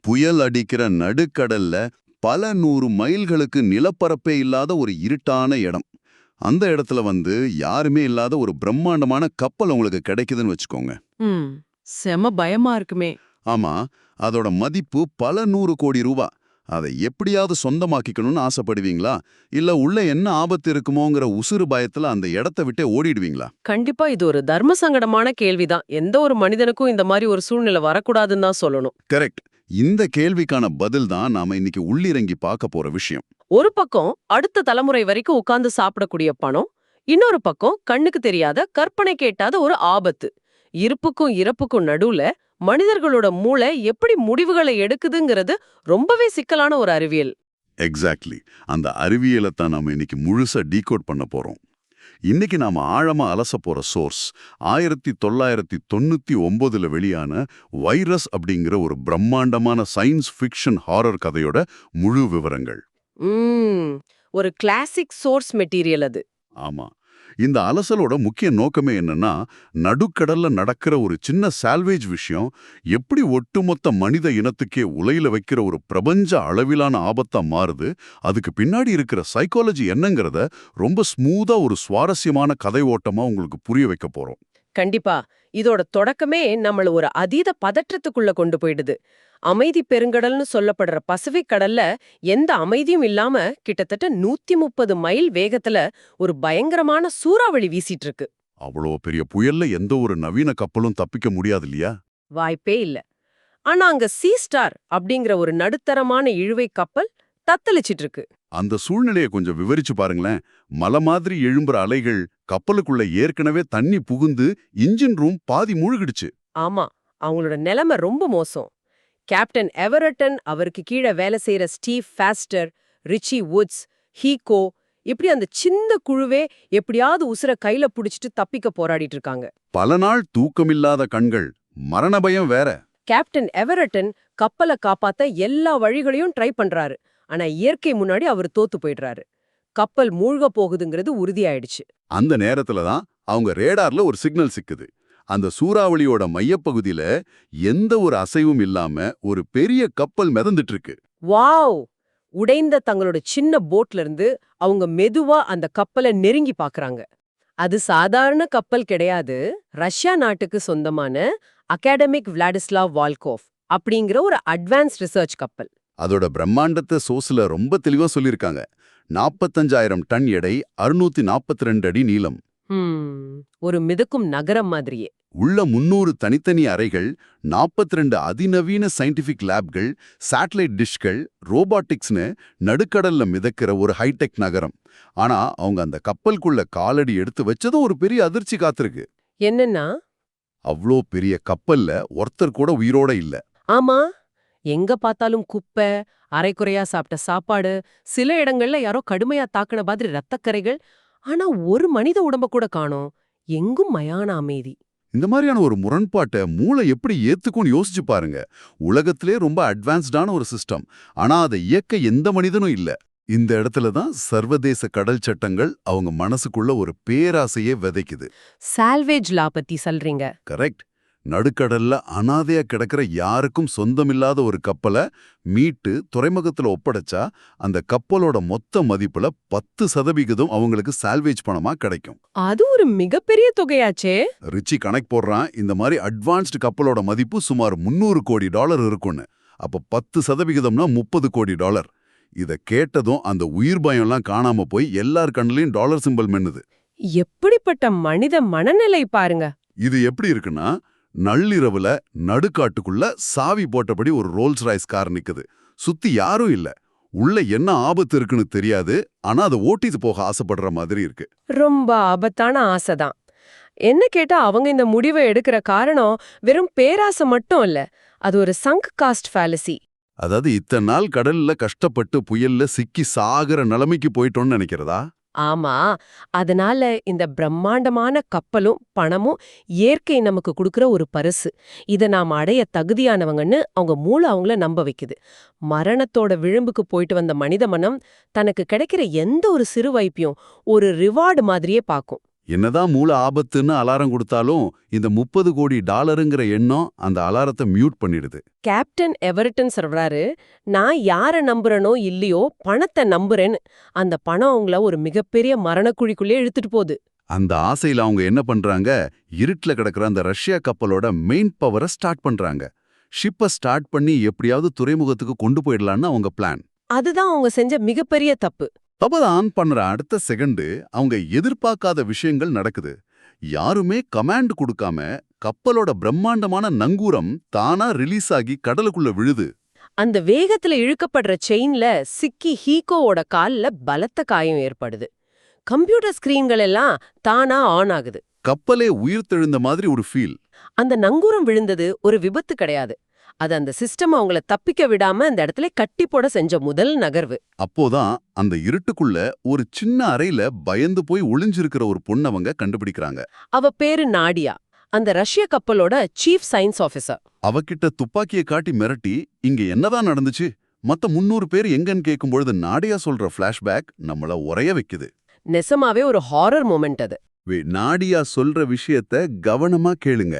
புயல் அடிக்கிற நடுக்கடல்ல பல 100 மைல்களுக்கு நிலப்பரப்பே இல்லாத ஒரு இருட்டான இடம். அந்த இடத்துல யாருமே இல்லாத ஒரு பிரம்மாண்டமான கப்பல் உங்களுக்கு கிடைக்குதுன்னு வச்சுக்கோங்க. ம் செம பயமா இருக்குமே. ஆமா, அதோட மதிப்பு பல 100 கோடி ரூபா. அதை எப்படியாவது சொந்தமாக்கிக்கணும்னு ஆசைப்படுவீங்களா? இல்ல உள்ள என்ன ஆபத்து இருக்குமோங்கிற உசுறு பயத்துல அந்த இடத்த விட்டே ஓடிடுவீங்களா? கண்டிப்பா இது ஒரு தர்ம சங்கடமான கேள்விதான். எந்த ஒரு மனிதனுக்கும் இந்த மாதிரி ஒரு சூழ்நிலை வரக்கூடாதுன்னு தான் சொல்லணும். கரெக்ட். இந்த கேள்விக்கான பதில் தான் நாம இன்னைக்கு உள்ளிறங்கி பார்க்க போற விஷயம். ஒரு பக்கம் அடுத்த தலைமுறை வரைக்கும் உட்கார்ந்து சாப்பிடக்கூடிய பணம், இன்னொரு பக்கம் கண்ணுக்கு தெரியாத கற்பனை கேட்டாத ஒரு ஆபத்து. இருப்புக்கும் இறப்புக்கும் நடுவுல மனிதர்களோட மூளை எப்படி முடிவுகளை எடுக்குதுங்கிறது ரொம்பவே சிக்கலான ஒரு அறிவியல். எக்ஸாக்ட்லி. அந்த அறிவியலை தான் நாம இன்னைக்கு முழுசா டீகோட் பண்ண போறோம். இன்னைக்கு நாம ஆழமா அலச போற சோர்ஸ் 1999ல வெளியான வைரஸ் அப்படிங்கிற ஒரு பிரம்மாண்டமான சயின்ஸ் ஃபிக்ஷன் ஹாரர் கதையோட முழு விவரங்கள். ஒரு கிளாசிக் சோர்ஸ் மெட்டீரியல் அது. ஆமா. இந்த அலசலோட முக்கிய நோக்கமே என்னன்னா, நடுக்கடல்ல நடக்கிற ஒரு சின்ன சால்வேஜ் விஷயம் எப்படி ஒட்டுமொத்த மனித இனத்துக்கே உலையில வைக்கிற ஒரு பிரபஞ்ச அளவிலான ஆபத்தா மாறுது, அதுக்கு பின்னாடி இருக்கிற சைக்காலஜி என்னங்கிறத ரொம்ப ஸ்மூதா ஒரு சுவாரஸ்யமான கதை ஓட்டமா உங்களுக்கு புரிய வைக்க போறோம். கண்டிப்பா. இதோட தொடக்கமே நம்மள ஒரு அதீத பதற்றத்துக்குள்ள கொண்டு போயிடுது. அமைதி பெருங்கடல்னு சொல்லப்படுற பசிபிக் கடல்ல எந்த அமைதியும் இல்லாம கிட்டத்தட்ட 130 மைல் வேகத்துல ஒரு பயங்கரமான சூறாவளி வீசிட்டு இருக்கு. அவ்வளோ பெரிய புயல்ல எந்த ஒரு நவீன கப்பலும் தப்பிக்க முடியாது இல்லையா? வாய்ப்பே இல்ல. ஆனா அங்க சீ ஸ்டார் அப்படிங்கிற ஒரு நடுத்தரமான இழுவை கப்பல் தத்தளிச்சிட்டு இருக்கு. அந்த சூழ்நிலையை கொஞ்சம் விவரிச்சு பாருங்களேன். மலை மாதிரி எழும்புற அலைகள், கப்பலுக்குள்ள ஏற்கனவே தண்ணி புகுந்து இன்ஜின் ரூம் பாதி மூழ்கிடுச்சு. ஆமா, அவங்களோட நிலைமை ரொம்ப மோசம். கேப்டன் எவரட்டன், அவருக்கு கீழே வேலை செய்யற ஸ்டீவ் ஃபாஸ்டர், ரிச்சி வுட்ஸ், ஹீகோ, இப்படி அந்த சின்ன குழுவே எப்படியாவது உசுர கையில புடிச்சிட்டு தப்பிக்க போராடிட்டு இருக்காங்க. பல நாள் தூக்கமில்லாத கண்கள், மரண பயம் வேற. கேப்டன் எவரட்டன் கப்பலை காப்பாத்த எல்லா வழிகளையும் ட்ரை பண்றாரு. ஆனா இயற்கை முன்னாடி அவர் தோத்து போயிடுறாரு. கப்பல் மூழ்க போகுதுங்கிறது உறுதியாயிடுச்சு. அந்த நேரத்துல தான் அவங்க ரேடார்ல ஒரு சிக்னல் சிக்குது. அந்த சூறாவளியோட மையப்பகுதியில எந்த ஒரு அசைவும் இல்லாம ஒரு பெரிய கப்பல் மிதந்துட்டு இருக்கு. வாவ்! உடைந்த தங்களோட சின்ன போட்ல இருந்து அவங்க மெதுவா அந்த கப்பலை நெருங்கி பாக்குறாங்க. அது சாதாரண கப்பல் கிடையாது. ரஷ்யா நாட்டுக்கு சொந்தமான அகாடமிக் விளாடிஸ்லாவ் வால்கோவ் அப்படிங்கிற ஒரு அட்வான்ஸ்ட் ரிசர்ச் கப்பல். அதோட பிரம்மாண்டத்தை சோர்ஸ்ல ரொம்ப தெளிவா சொல்லியிருக்காங்க. 45,000 டன் எடை, 642 அடி நீளம். ஒரு மிதக்கும் நகரம் மாதிரியே. உள்ள 300 தனித்தனி அறைகள், 42 அதிநவீன சயின்டிபிக் லேப்கள், சேட்டலைட் டிஷ்கள், ரோபாட்டிக்ஸ்னு நடுக்கடல்ல மிதக்கிற ஒரு ஹைடெக் நகரம். ஆனா அவங்க அந்த கப்பலுக்குள்ள காலடி எடுத்து வச்சதும் ஒரு பெரிய அதிர்ச்சி காத்திருக்கு. என்னன்னா, அவ்ளோ பெரிய கப்பல்ல ஒருத்தர் கூட உயிரோட இல்ல. ஆமா, எங்க பார்த்தாலும் குப்பை, அரைக்குறையா சாப்பிட்ட சாப்பாடு, சில இடங்கள்ல யாரோ கடுமையா தாக்குன மாதிரி ரத்தக்கரைகள். ஆனா ஒரு மனித உடம்ப கூட காணோம். எங்கும் மயான அமைதி. இந்த மாதிரியான ஒரு முரண்பாட்டை மூளை எப்படி ஏத்துக்கும்னு யோசிச்சு பாருங்க. உலகத்திலே ரொம்ப அட்வான்ஸ்டான ஒரு சிஸ்டம், ஆனா அதை இயக்க எந்த மனிதனும் இல்ல. இந்த இடத்துல தான் சர்வதேச கடல் சட்டங்கள் அவங்க மனசுக்குள்ள ஒரு பேராசையே விதைக்குது. சால்வேஜ் லா பத்தி சொல்றீங்க? கரெக்ட். நடுக்கடல்ல அனாதையா கிடக்கிற யாருக்கும் சொந்தமில்லாத ஒரு கப்பலை மீட்டு துறைமுகத்துல ஒப்படைச்சா அந்த கப்பலோட மொத்த மதிப்புல 10% அவங்களுக்கு சால்வேஜ் பணமா கிடைக்கும். அது ஒரு மிகப்பெரிய தொகையாச்சே. ரிச்சி கணக்கு போடுறான். இந்த மாதிரி அட்வான்ஸ்டு கப்பலோட மதிப்பு சுமார் $300 கோடி இருக்கும்னு. அப்ப 10%னா $30 கோடி. இத கேட்டதும் அந்த உயிர் பயம்லாம் காணாம போய் எல்லார் கண்ணிலையும் டாலர் சிம்பல் மென்னுது. எப்படிப்பட்ட மனித மனநிலை பாருங்க. இது எப்படி இருக்குன்னா, நள்ளிரவுல நடுக்காட்டுக்குள்ள சாவி போட்டபடி ஒரு ரோல்ஸ் ராய்ஸ் கார் நிக்குது. சுத்தி யாரும் இல்ல. உள்ள என்ன ஆபத்து இருக்குன்னு தெரியாது. ஆனா அதை ஓட்டிட்டு போக ஆசைப்படுற மாதிரி இருக்கு. ரொம்ப ஆபத்தான ஆசைதான். என்ன கேட்டா அவங்க இந்த முடிவை எடுக்கிற காரணம் வெறும் பேராசை மட்டும் இல்ல. அது ஒரு சங்க் காஸ்ட் ஃபேலசி. அதாவது இத்தனை நாள் கடல்ல கஷ்டப்பட்டு புயல்ல சிக்கி சாகுற நிலைமைக்கு போயிட்டோம்னு நினைக்கிறதா? ஆமா, அதனால இந்த பிரம்மாண்டமான கப்பலும் பணமும் இயற்கை நமக்கு கொடுக்கிற ஒரு பரிசு. இத நாம அடைய தகுதியானவங்கன்னு அவங்க மூளை அவங்கள நம்ப வைக்குது. மரணத்தோட விளிம்புக்கு போயிட்டு வந்த மனித மனம் தனக்கு கிடைக்கிற எந்த ஒரு சிறு வாய்ப்பையும் ஒரு ரிவார்டு மாதிரியே பார்க்கும். என்னதான் மூல ஆபத்துன்னு அலாரம் கொடுத்தாலும் இந்த 30 கோடி டாலருங்கிற எண்ணம் அந்த அலாரத்தை மியூட் பண்ணிடுது. கேப்டன் எவர்டன் சொல்றாரு, நான் யார நம்புறனோ இல்லையோ பணத்தை நம்புறேன்னு. அந்த பணம் அவங்கள ஒரு மிகப்பெரிய மரணக்குழிக்குள்ளே இழுத்துட்டு போகுது. அந்த ஆசையில அவங்க என்ன பண்றாங்க, இருட்டுல கிடக்கிற அந்த ரஷ்யா கப்பலோட மெயின் பவரை ஸ்டார்ட் பண்றாங்க. ஷிப்பை ஸ்டார்ட் பண்ணி எப்படியாவது துறைமுகத்துக்கு கொண்டு போயிடலான்னு அவங்க பிளான். அதுதான் அவங்க செஞ்ச மிகப்பெரிய தப்பு. தப்பதை ஆன் பண்ற அடுத்த செகண்டு அவங்க எதிர்பார்க்காத விஷயங்கள் நடக்குது. யாருமே கமாண்ட் கொடுக்காம கப்பலோட பிரம்மாண்டமான நங்கூரம் தானா ரிலீஸ் ஆகி கடலுக்குள்ள விழுது. அந்த வேகத்துல இழுக்கப்படுற செயின்ல சிக்கி ஹீகோவோட கால்ல பலத்த காயம் ஏற்படுது. கம்ப்யூட்டர் ஸ்கிரீன்கள் எல்லாம் தானா ஆன் ஆகுது. கப்பலே உயிர்த்தெழுந்த மாதிரி ஒரு ஃபீல். அந்த நங்கூரம் விழுந்தது ஒரு விபத்து கிடையாது. அது அந்த சிஸ்டம் அவங்கள தப்பிக்க விடாம அந்த இடத்துல கட்டி போட செஞ்ச முதல் நகர்வு. அப்போதான் அந்த இருட்டுக்குள்ள ஒரு சின்ன அறையில பயந்து போய் ஒளிஞ்சிருக்கிற ஒரு பொண்ணு அவங்க கண்டுபிடிக்கிறாங்க. அவ பேரு நாடியா, அந்த ரஷ்ய கப்பலோட சீஃப் சயின்ஸ் ஆஃபீஸர். அவகிட்ட துப்பாக்கியை காட்டி மிரட்டி, இங்க என்னதான் நடந்துச்சு, மத்த 300 பேர் எங்கன்னு கேட்கும்பொழுது நாடியா சொல்ற பிளாஷ்பேக் நம்மள உறைய வைக்குது. நெசமாவே ஒரு ஹாரர் மொமெண்ட் அது. நாடியா சொல்ற விஷயத்த கவனமா கேளுங்க.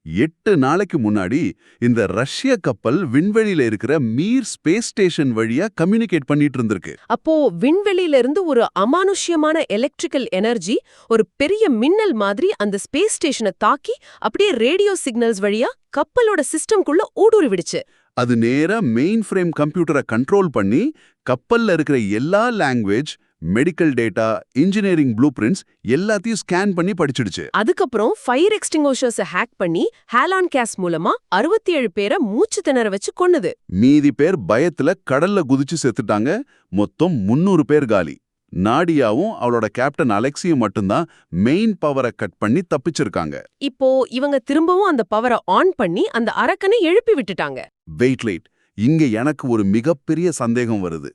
8 நாளைக்கு முன்னாடி இந்த ரஷ்ய கப்பல் விண்வெளியில இருக்கிற மீர் ஸ்பேஸ் ஸ்டேஷன் வழியா கம்யூனிகேட் பண்ணிட்டு இருந்திருக்கு. அப்போ விண்வெளியில இருந்து ஒரு அமானுஷ்யமான எலக்ட்ரிக்கல் எனர்ஜி, ஒரு பெரிய மின்னல் மாதிரி அந்த ஸ்பேஸ் ஸ்டேஷனை தாக்கி அப்படியே ரேடியோ சிக்னல்ஸ் வழியா கப்பலோட சிஸ்டம்குள்ள ஊடுருவிடுச்சு. அது நேரா மெயின் ஃப்ரேம் கம்ப்யூட்டரை கண்ட்ரோல் பண்ணி கப்பல்ல இருக்கிற எல்லா language, medical data, engineering blue prints எல்லாத்தையும் ஸ்கேன் பண்ணி படிச்சிடுச்சு. அதுக்கப்புறம் ஃபயர் எக்ஸ்டிங்விஷர்ஸ் ஹேக் பண்ணி ஹாலான் கேஸ் மூலமா 67 பேரை மூச்சு திணற வச்சு கொன்னுது. மீதி பேர் பயத்துல கடல்ல குதிச்சு செத்துட்டாங்க. மொத்தம் 300 பேர் காலி. நாடியாவும் அவளோட கேப்டன் அலெக்சியும் மட்டும்தான் மெயின் பவரை கட் பண்ணி தப்பிச்சிருக்காங்க. இப்போ இவங்க திரும்பவும் அந்த பவரை ஆன் பண்ணி அந்த அரக்கனை எழுப்பி விட்டுட்டாங்க. வெயிட், இங்க எனக்கு ஒரு மிகப்பெரிய சந்தேகம் வருது.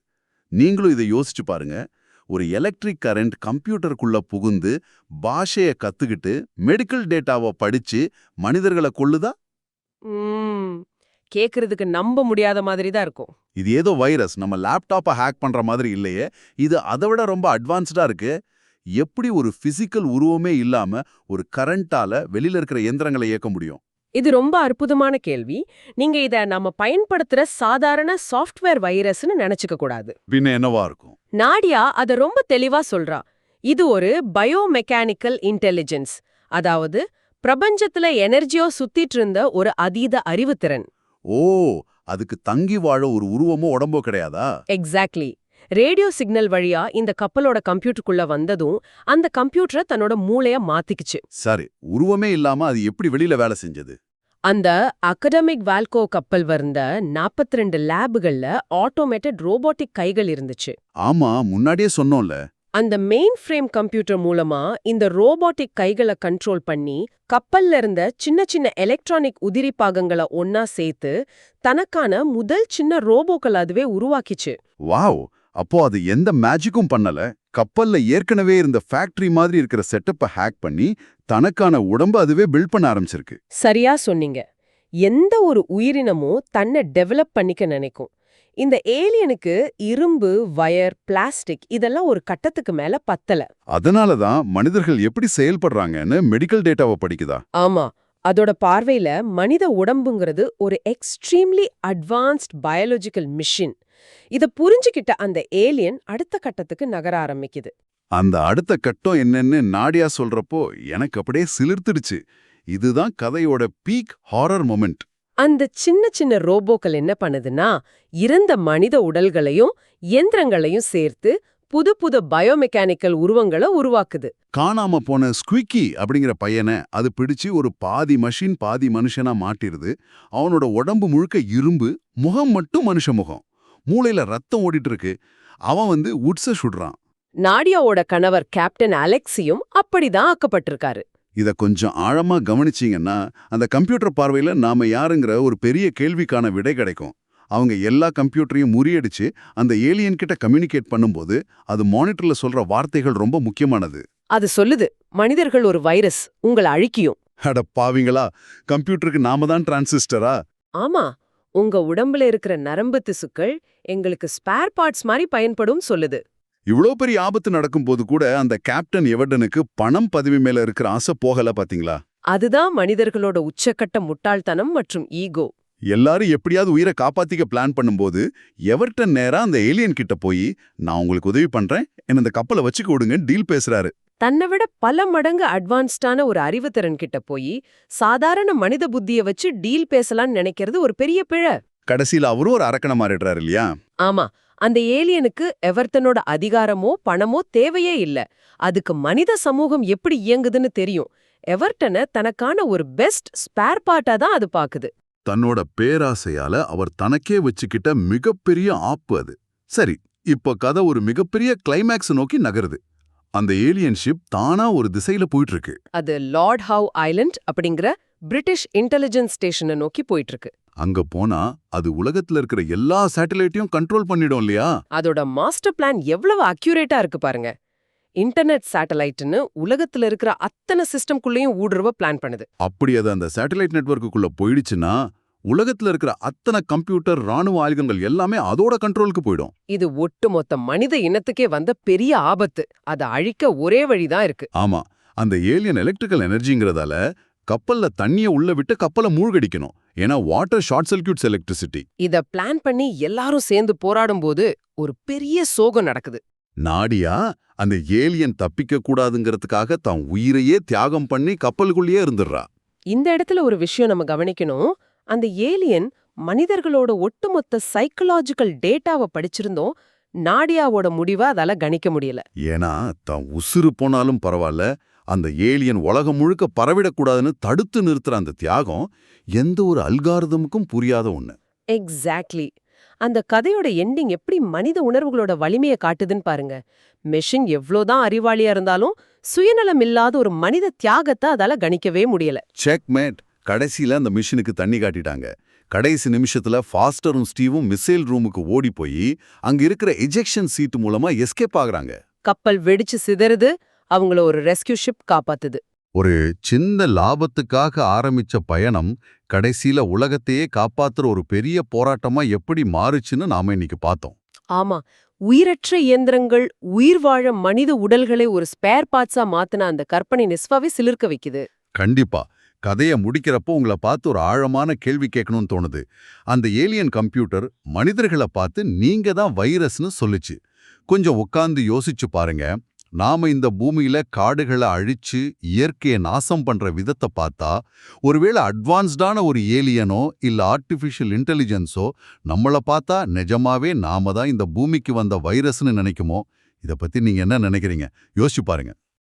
நீங்களும் இதை யோசிச்சு பாருங்க. ஒரு எலக்ட்ரிக் கரண்ட் கம்ப்யூட்டருக்குள்ள புகுந்து பாஷைய கத்துக்கிட்டு மெடிக்கல் டேட்டாவை படிச்சு மனிதர்களை கொல்லுதா? கேக்குறதுக்கு நம்ப முடியாத மாதிரி தான் இருக்கும். இது ஏதோ வைரஸ் நம்ம லேப்டாப்பை ஹேக் பண்ற மாதிரி இல்லையே, இது அதை விட ரொம்ப அட்வான்ஸ்டா இருக்கு. எப்படி ஒரு பிசிக்கல் உருவமே இல்லாம ஒரு கரண்டால வெளியில இருக்கிற இயந்திரங்களை இயக்க முடியும்? இது ரொம்ப அற்புதமான கேள்வி. நீங்க இத நாம பயன்படுத்துற சாதாரண சாஃப்ட்வேர் வைரஸ்னு நினைச்சுக்க கூடாது. பின்ன என்னவா இருக்கும்? நாடியா அத ரொம்ப தெளிவா சொல்றா. இது ஒரு பயோமெக்கானிக்கல் இன்டெலிஜென்ஸ், அதாவது பிரபஞ்சத்துல எனர்ஜியோ சுத்திட்டு இருந்த ஒரு அதீத அறிவுத்திறன். ஓ, அதுக்கு தங்கி வாழ ஒரு உருவமோ உடம்போ கிடையாதா? எக்ஸாக்ட்லி. ரேடியோ சிக்னல் வழியா இந்த கப்பலோட கம்ப்யூட்டருக்குள்ள வந்ததும் அந்த கம்ப்யூட்டரை தன்னோட மூளைய மாத்திக்குச்சு. சரி, உருவமே இல்லாம அது எப்படி வெளியில வேலை செஞ்சது? அந்த அகடமிக் வால்கோ கப்பல் வந்த 42 லேபுகள்ல ஆட்டோமேட்டட் ரோபோட்டிக் கைகள் இருந்துச்சு. ஆமா, முன்னாடியே சொன்னோம்ல. அந்த மெயின் ஃப்ரேம் கம்ப்யூட்டர் மூலமா இந்த ரோபோட்டிக் கைகளை கண்ட்ரோல் பண்ணி கப்பல்ல இருந்த சின்ன சின்ன எலக்ட்ரானிக் உதிரி பாகங்களை ஒன்னா சேர்த்து தனக்கான முதல் சின்ன ரோபோக்கள் அதுவே உருவாக்கிச்சு. வாவ்! அப்போ அது எந்த மேஜிக்கும் பண்ணல. கப்பல்ல ஏற்கனவே இருந்த ஃபேக்டரி மாதிரி இருக்கிற செட்டப்பை ஹேக் பண்ணி தனக்கான உடம்பு அதுவே பில்ட் பண்ண ஆரம்பிச்சிருக்கு. சரியா சொன்னீங்க. எந்த ஒரு உயிரினமும் தன்னை டெவலப் பண்ணிக்க நினைக்கும். இந்த ஏலியனுக்கு இரும்பு, வயர், பிளாஸ்டிக் இதெல்லாம் ஒரு கட்டத்துக்கு மேல பத்தல. அதனாலதான் மனிதர்கள் எப்படி செயல்படுறாங்கன்னு மெடிக்கல் டேட்டாவை படிக்குதா? ஆமா, அதோட பார்வையில மனித உடம்புங்கிறது ஒரு எக்ஸ்ட்ரீம்லி அட்வான்ஸ்ட் பயாலஜிக்கல் மிஷின். இத புரிஞ்சுக்கிட்ட அந்த ஏலியன் அடுத்த கட்டத்துக்கு நகர ஆரம்பிக்குது. அந்த அடுத்த கட்டம் என்னன்னு நாடியா சொல்றப்போ எனக்கு அப்படியே சிலிர்த்துடுச்சு. இதுதான் கதையோட பீக் ஹாரர் மொமெண்ட். அந்த சின்ன சின்ன ரோபோக்கள் என்ன பண்ணுதுன்னா, இறந்த மனித உடல்களையும் இயந்திரங்களையும் சேர்த்து புது புது பயோமெக்கானிக்கல் உருவங்களை உருவாக்குது. காணாம போன ஸ்குவிக்கி அப்படிங்கிற பையனை அது பிடிச்சு ஒரு பாதி மஷின் பாதி மனுஷனா மாட்டிருது. அவனோட உடம்பு முழுக்க இரும்பு, முகம் மட்டும் மனுஷ முகம். மூளையில ரத்தம் ஓடிட்டு இருக்கு. அவன் உட்ஸ சுடுறான். நாடியாவோட கணவர் கேப்டன் அலெக்சியும் அப்படிதான் ஆக்கப்பட்டிருக்காரு. இத கொஞ்சம் ஆழமா கவனிச்சீங்கன்னா அந்த கம்ப்யூட்டர் பார்வையில நாம யாருங்கிற ஒரு பெரிய கேள்விக்கான விடை கிடைக்கும். அவங்க எல்லா கம்ப்யூட்டரையும் முறியடிச்சு அந்த ஏலியன் கிட்ட கம்யூனிகேட் பண்ணும்போது அது மானிட்டர்ல சொல்ற வார்த்தைகள் ரொம்ப முக்கியமானது. அது சொல்லுது, மனிதர்கள் ஒரு வைரஸ், உங்களை அழிக்கியும். அட பாவிங்களா, கம்ப்யூட்டருக்கு நாம தான் டிரான்சிஸ்டரா? ஆமா, உங்க உடம்புல இருக்கிற நரம்பு திசுக்கள் எங்களுக்கு ஸ்பேர் பார்ட்ஸ் மாதிரி பயன்படும் சொல்லுது. இவ்ளோ பெரிய ஆபத்து நடக்கும்போது கூட அந்த கேப்டன் எவர்டனுக்கு பணம் பதவி மேல இருக்கிற ஆசை போகல பாத்தீங்களா? அதுதான் மனிதர்களோட உச்சக்கட்ட முட்டாள்தனம் மற்றும் ஈகோ. எல்லாரும் எப்படியாவது உயிரை காப்பாத்திக்க பிளான் பண்ணும்போது எவர்டன் நேரா அந்த ஏலியன் கிட்ட போய் நான் உங்களுக்கு உதவி பண்றேன் என்ன இந்த கப்பலை வச்சுக்க விடுங்க டீல் பேசுறாரு. தன்னை விட பல மடங்கு அட்வான்ஸ்டான ஒரு அறிவுத்திறன் கிட்ட போய் சாதாரண மனித புத்திய வச்சு டீல் பேசலாம்னு நினைக்கிறது ஒரு பெரிய பிழை. கடைசியில அவரும் ஒரு அரக்கனை மாறிடுறாரு இல்லையா? ஆமா, அந்த ஏலியனுக்கு எவர்டனோட அதிகாரமோ பணமோ தேவையே இல்ல. அதுக்கு மனித சமூகம் எப்படி இயங்குதுன்னு தெரியும். எவர்டனை தனக்கான ஒரு பெஸ்ட் ஸ்பேர் பார்ட்டா தான் அது பாக்குது. தன்னோட பேராசையால அவர் தனக்கே வச்சுக்கிட்ட மிகப்பெரிய ஆப்பு அது. சரி, இப்ப கதை ஒரு மிகப்பெரிய கிளைமேக்ஸ் நோக்கி நகருது. அந்த ஏலியன் ஷிப் தானா ஒரு திசையில போயிட்டு இருக்கு. அது லார்ட் ஹவ் ஐலண்ட் அப்படிங்கிற பிரிட்டிஷ் இன்டெலிஜென்ஸ் ஸ்டேஷனை நோக்கி போயிட்டு இருக்கு. அங்க போனா அது உலகத்துல இருக்கிற எல்லா சேட்டலைட்டையும் கண்ட்ரோல் பண்ணிடும் இல்லையா? அதோட மாஸ்டர் பிளான் எவ்வளவு அக்யூரேட்டா இருக்கு பாருங்க. இன்டர்நெட் சேட்டலைட்னு உலகத்துல இருக்கிற அத்தனை சிஸ்டம்குள்ளேயும் ஊடுருவ பிளான் பண்ணுது. அப்படி அது அந்த சேட்டலைட் நெட்வொர்க்குள்ள போயிடுச்சுன்னா உலகத்துல இருக்கிற அத்தனை கம்ப்யூட்டர் ராணுவ ஆயுதங்கள் எல்லாமே அதோட கண்ட்ரோலுக்கு போயிடும். இது ஒட்டுமொத்த மனித இனத்துக்கே வந்த பெரிய ஆபத்து. அதை அழிக்க ஒரே வழிதான் இருக்கு. ஆமா, அந்த ஏலியன் எலக்ட்ரிக்கல் எனர்ஜிங்கிறதால கப்பல்ல தண்ணிய உள்ள விட்டு கப்பலை மூழ்கடிக்கணும். ஏன்னா வாட்டர் ஷார்ட் சர்க்யூட்ஸ் எலக்ட்ரிசிட்டி. இத பிளான் பண்ணி எல்லாரும் சேர்ந்து போராடும் போது ஒரு பெரிய சோகம் நடக்குது. நாடியா அந்த ஏலியன் தப்பிக்க கூடாதுங்கிறதுக்காக தான் உயிரையே தியாகம் பண்ணி கப்பலுக்குள்ளேயே இருந்துடுறா. இந்த இடத்துல ஒரு விஷயம் நம்ம கவனிக்கணும். அந்த ஏலியன் மனிதர்களோட ஒட்டுமொத்த சைக்கலாஜிக்கல் டேட்டாவை படிச்சிருந்தோம். நாடியாவோட முடிவை அதால கணிக்க முடியல. ஏன்னா தான் உசுறு போனாலும் பரவாயில்ல, அந்த ஏலியன் உலகம் முழுக்க பரவிடக்கூடாதுன்னு தடுத்து நிறுத்துற அந்த தியாகம் எந்த ஒரு அல்காரிதமுக்கும் புரியாத ஒண்ணு. எக்ஸாக்ட்லி. அந்த கதையோட எண்டிங் எப்படி மனித உணர்வுகளோட வலிமையை காட்டுதுன்னு பாருங்க. மெஷின் எவ்ளோதான் அறிவாளியா இருந்தாலும் சுயநலம் இல்லாத ஒரு மனித தியாகத்தை அதால கணிக்கவே முடியல. செக்மேட். கடைசியில அந்த மிஷினுக்கு தண்ணி காட்டிட்டாங்க. கடைசி நிமிஷத்துல ஃபாஸ்டரும் ஸ்டீவும் மிசைல் ரூமுக்கு ஓடி போய் அங்க இருக்கிற எஜெக்ஷன் சீட் மூலமா எஸ்கேப் ஆகுறாங்க. கப்பல் வெடிச்சு சிதறுது. அவங்கள ஒரு ரெஸ்கியூ ஷிப் காப்பாத்துது. ஒரு சின்ன லாபத்துக்காக ஆரம்பிச்ச பயணம் கடைசியில உலகத்தையே காப்பாத்துற ஒரு பெரிய போராட்டமா எப்படி மாறுச்சுன்னு நாம இன்னைக்கு பார்த்தோம். ஆமா, உயிரற்ற இயந்திரங்கள் உயிர் வாழ மனித உடல்களை ஒரு ஸ்பேர் பார்ட்ஸா மாத்தின அந்த கற்பனை நிஸ்வாவே சிலிர்க்க வைக்குது. கண்டிப்பா. கதையை முடிக்கிறப்போ உங்களை பார்த்து ஒரு ஆழமான கேள்வி கேட்கணும்னு தோணுது. அந்த ஏலியன் கம்ப்யூட்டர் மனிதர்களை பார்த்து நீங்க தான் வைரஸ்னு சொல்லுச்சு. கொஞ்சம் உட்கார்ந்து யோசிச்சு பாருங்க. நாம இந்த பூமியில காடுகளை அழிச்சு இயற்கையை நாசம் பண்ற விதத்தை பார்த்தா ஒருவேளை அட்வான்ஸ்டான ஒரு ஏலியனோ இல்ல ஆர்டிஃபிஷியல் இன்டெலிஜென்ஸோ நம்மள பார்த்தா நிஜமாவே நாம தான் இந்த பூமிக்கு வந்த வைரஸ்னு நினைக்குமோ? இத பத்தி நீங்க என்ன நினைக்கிறீங்க? யோசிச்சு பாருங்க.